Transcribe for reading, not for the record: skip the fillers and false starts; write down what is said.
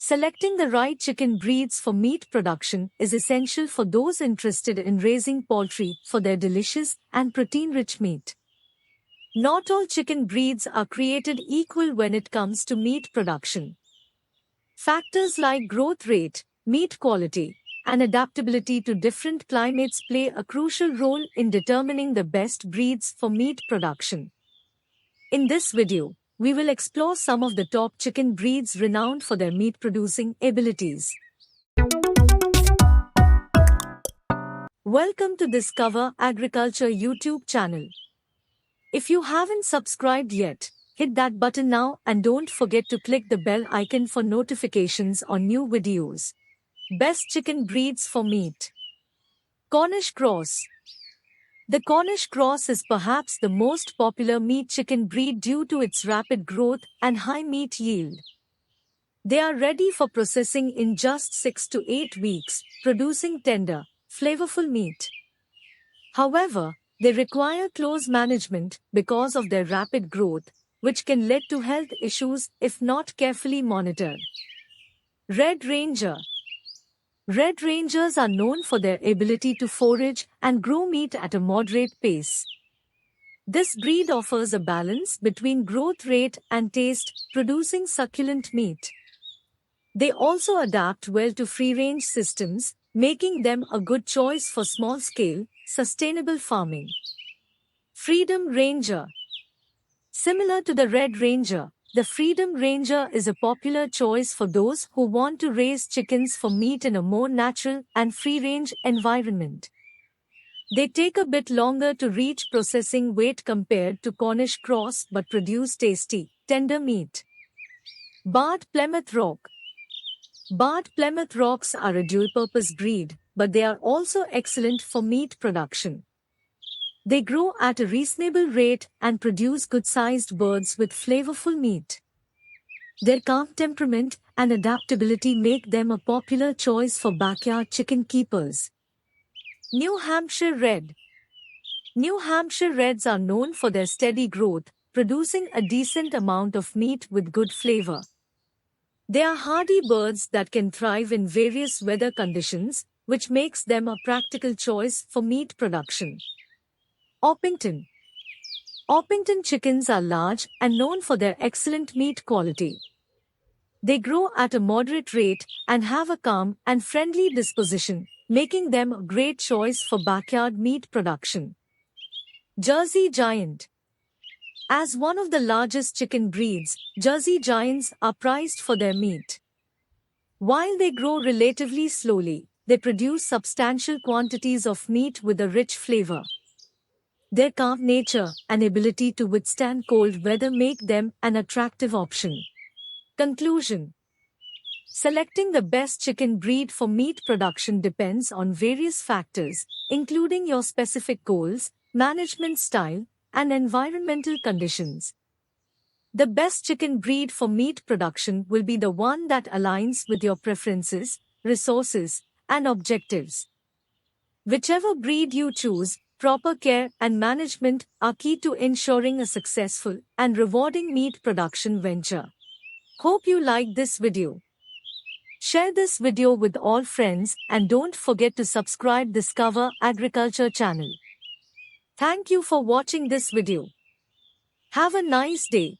Selecting the right chicken breeds for meat production is essential for those interested in raising poultry for their delicious and protein-rich meat. Not all chicken breeds are created equal when it comes to meat production. Factors like growth rate, meat quality, and adaptability to different climates play a crucial role in determining the best breeds for meat production. In this video, we will explore some of the top chicken breeds renowned for their meat-producing abilities. Welcome to Discover Agriculture YouTube channel. If you haven't subscribed yet, hit that button now and don't forget to click the bell icon for notifications on new videos. Best chicken breeds for meat. Cornish Cross. The Cornish Cross is perhaps the most popular meat chicken breed due to its rapid growth and high meat yield. They are ready for processing in just 6 to 8 weeks, producing tender, flavorful meat. However, they require close management because of their rapid growth, which can lead to health issues if not carefully monitored. Red Ranger. Red Rangers are known for their ability to forage and grow meat at a moderate pace. This breed offers a balance between growth rate and taste, producing succulent meat. They also adapt well to free-range systems, making them a good choice for small-scale, sustainable farming. Freedom Ranger. Similar to the Red Ranger, the Freedom Ranger is a popular choice for those who want to raise chickens for meat in a more natural and free-range environment. They take a bit longer to reach processing weight compared to Cornish Cross but produce tasty, tender meat. Barred Plymouth Rock. Barred Plymouth Rocks are a dual-purpose breed, but they are also excellent for meat production. They grow at a reasonable rate and produce good-sized birds with flavorful meat. Their calm temperament and adaptability make them a popular choice for backyard chicken keepers. New Hampshire Red. New Hampshire Reds are known for their steady growth, producing a decent amount of meat with good flavor. They are hardy birds that can thrive in various weather conditions, which makes them a practical choice for meat production. Orpington. Orpington chickens are large and known for their excellent meat quality. They grow at a moderate rate and have a calm and friendly disposition, making them a great choice for backyard meat production. Jersey Giant. As one of the largest chicken breeds, Jersey Giants are prized for their meat. While they grow relatively slowly, they produce substantial quantities of meat with a rich flavor. Their calm nature and ability to withstand cold weather make them an attractive option. Conclusion. Selecting the best chicken breed for meat production depends on various factors, including your specific goals, management style, and environmental conditions. The best chicken breed for meat production will be the one that aligns with your preferences, resources, and objectives. Whichever breed you choose, proper care and management are key to ensuring a successful and rewarding meat production venture. Hope you liked this video. Share this video with all friends and don't forget to subscribe Discover Agriculture channel. Thank you for watching this video. Have a nice day.